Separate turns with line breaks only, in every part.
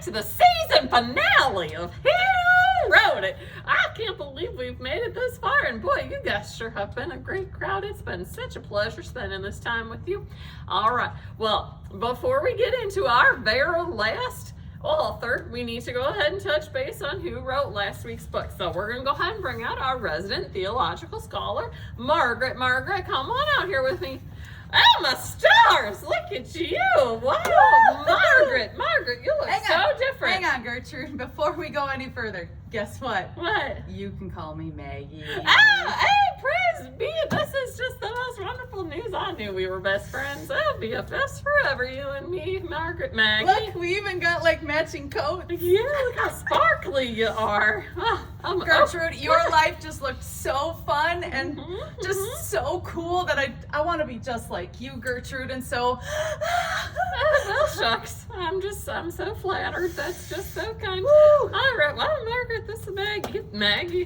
back to the season finale of Who Wrote It? I can't believe we've made it this far, and boy, you guys sure have been a great crowd. It's been such a pleasure spending this time with you. All right, well, before we get into our very last author, we need to go ahead and touch base on who wrote last week's book. So we're going to go ahead and bring out our resident theological scholar, Margaret. Margaret, come on out here with me. Oh, my stars! Look at you! Wow, Margaret, you look so different.
Hang on, Gertrude. Before we go any further, guess what?
What?
You can call me Maggie.
Oh, hey, praise be! This is just the most wonderful news. I knew we were best friends. That'll be a best forever, you and me, Margaret, Maggie.
Look, we even got like matching coats.
Yeah, look how sparkly you are. Oh,
Gertrude, your life just looked so fun and just so cool that I want to be just like you, Gertrude, and so...
Well, shucks. I'm so flattered. That's just so kind.
Woo.
All right, well, Margaret, this is Maggie. Maggie,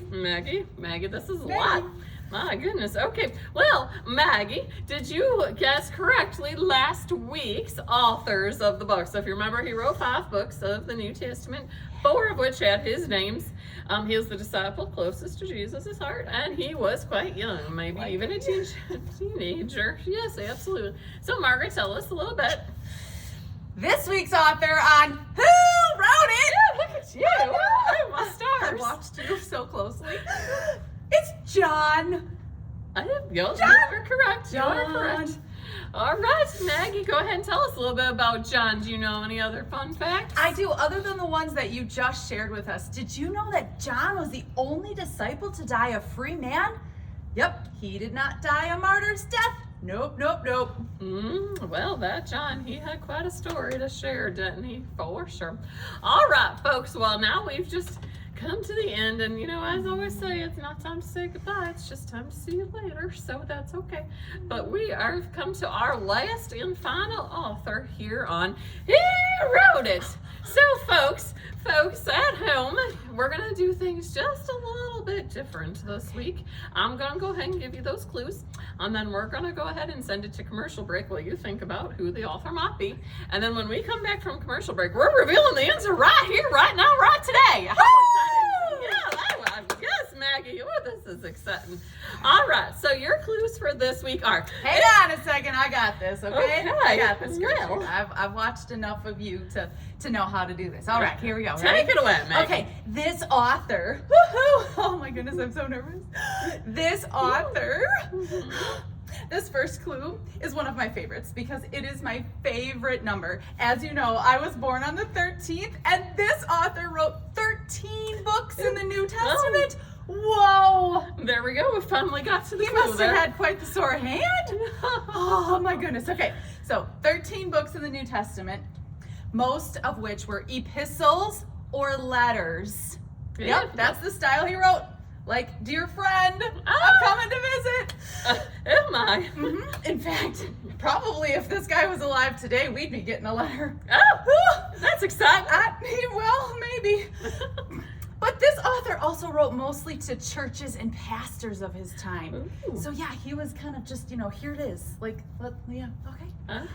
this is a lot. My goodness. Okay. Well, Maggie, did you guess correctly last week's authors of the book? So if you remember, he wrote 5 books of the New Testament, 4 of which had his names. He was the disciple closest to Jesus' heart, and he was quite young, maybe even a teenager. Yes, absolutely. So, Margaret, tell us a little bit.
This week's author on Who Wrote It?
Yeah, look at you. Oh, my stars.
I watched you so closely. It's John.
You are correct. You are correct. All right, Maggie, go ahead and tell us a little bit about John. Do you know any other fun facts?
I do, other than the ones that you just shared with us. Did you know that John was the only disciple to die a free man? Yep, he did not die a martyr's death. Nope.
Well, that John, he had quite a story to share, didn't he? For sure. All right, folks. Well, now we've just come to the end, and as I always say, it's not time to say goodbye, it's just time to see you later, so that's okay. But we are come to our last and final author here on Who Wrote It? So folks at home, we're gonna do things just a little bit different this week. I'm gonna go ahead and give you those clues, and then we're gonna go ahead and send it to commercial break while you think about who the author might be. And then when we come back from commercial break, we're revealing the answer right here, right now, right today. Yes, Maggie. Oh, this is exciting. All right, so your clues for this week are...
Hang on a second, I got this, okay? I got this, Gertrude. I've watched enough of you to know how to do this. All right, here we go.
Take it away, Maggie.
Okay, this author... Woohoo! Oh my goodness, I'm so nervous. This author... This first clue is one of my favorites because it is my favorite number. As you know, I was born on the 13th, and this author wrote 13 books in the New Testament. Whoa!
There we go. We finally got to the clue.
He must have had quite the sore hand. Oh my goodness. Okay, so 13 books in the New Testament, most of which were epistles or letters. Yep, that's the style he wrote. Like, dear friend, I'm coming to visit.
Am I?
In fact, probably if this guy was alive today, we'd be getting a letter.
Oh, that's exciting.
Well, maybe. But this author also wrote mostly to churches and pastors of his time. Ooh. So yeah, he was kind of just, here it is. Like, yeah, okay.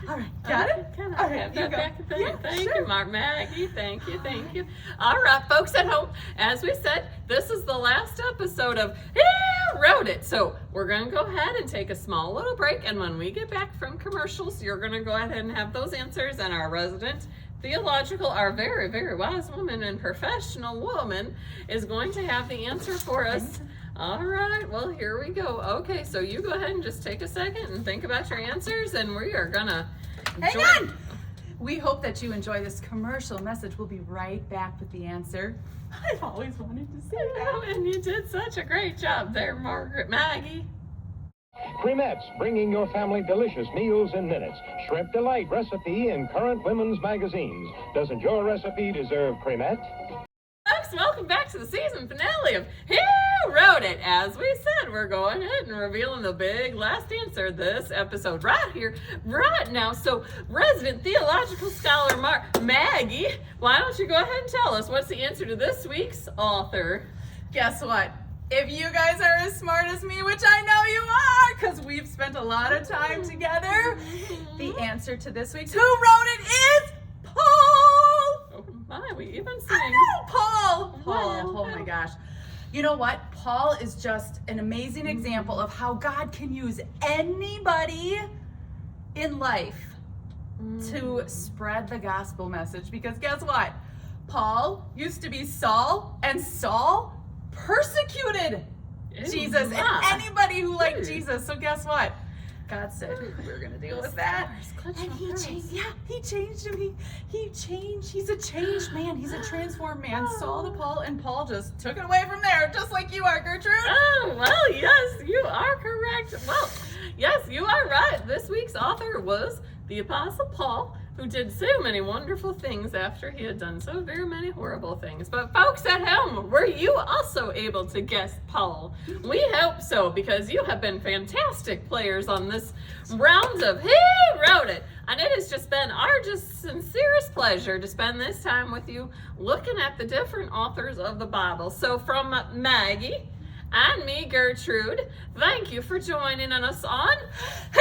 All right, got it?
Can I have that back? Thank you, Maggie. Thank you. All right, folks at home, as we said, this is the last episode of Who Wrote It? So we're going to go ahead and take a small little break, and when we get back from commercials, you're going to go ahead and have those answers, and our resident theological, our very, very wise woman and professional woman is going to have the answer for us. All right, well, here we go. Okay, so you go ahead and just take a second and think about your answers, and we are gonna
hang on. We hope that you enjoy this commercial message. We'll be right back with the answer. I've always wanted to say that.
And you did such a great job there, Maggie.
Cremettes, bringing your family delicious meals in minutes. Shrimp Delight recipe in current women's magazines. Doesn't your recipe deserve cremette?
Folks, welcome back to the season finale of Who Wrote It? As we said, we're going ahead and revealing the big last answer this episode right here, right now. So, resident theological scholar Maggie, why don't you go ahead and tell us what's the answer to this week's author?
Guess what? If you guys are as smart as me, which I know you are, because we've spent a lot of time together, the answer to this week's Who Wrote It is Paul!
Oh my Yeah, we even sing.
Paul.
Wow.
Oh my gosh. You know what? Paul is just an amazing example of how God can use anybody in life to spread the gospel message. Because guess what? Paul used to be Saul, and Saul persecuted Jesus and anybody who liked Jesus. So guess what? God said we're gonna deal with that. And he changed. Yeah, he changed him. He changed. He's a changed man. He's a transformed man. Saul to Paul, and Paul just took it away from there, just like you are, Gertrude.
Oh, well, yes, you are correct. Well, yes, you are right. This week's author was the Apostle Paul, who did so many wonderful things after he had done so very many horrible things. But folks at home, were you also able to guess Paul? We hope so, because you have been fantastic players on this round of Who Wrote It? And it has just been our just sincerest pleasure to spend this time with you looking at the different authors of the Bible. So from Maggie and me, Gertrude, thank you for joining us on
Who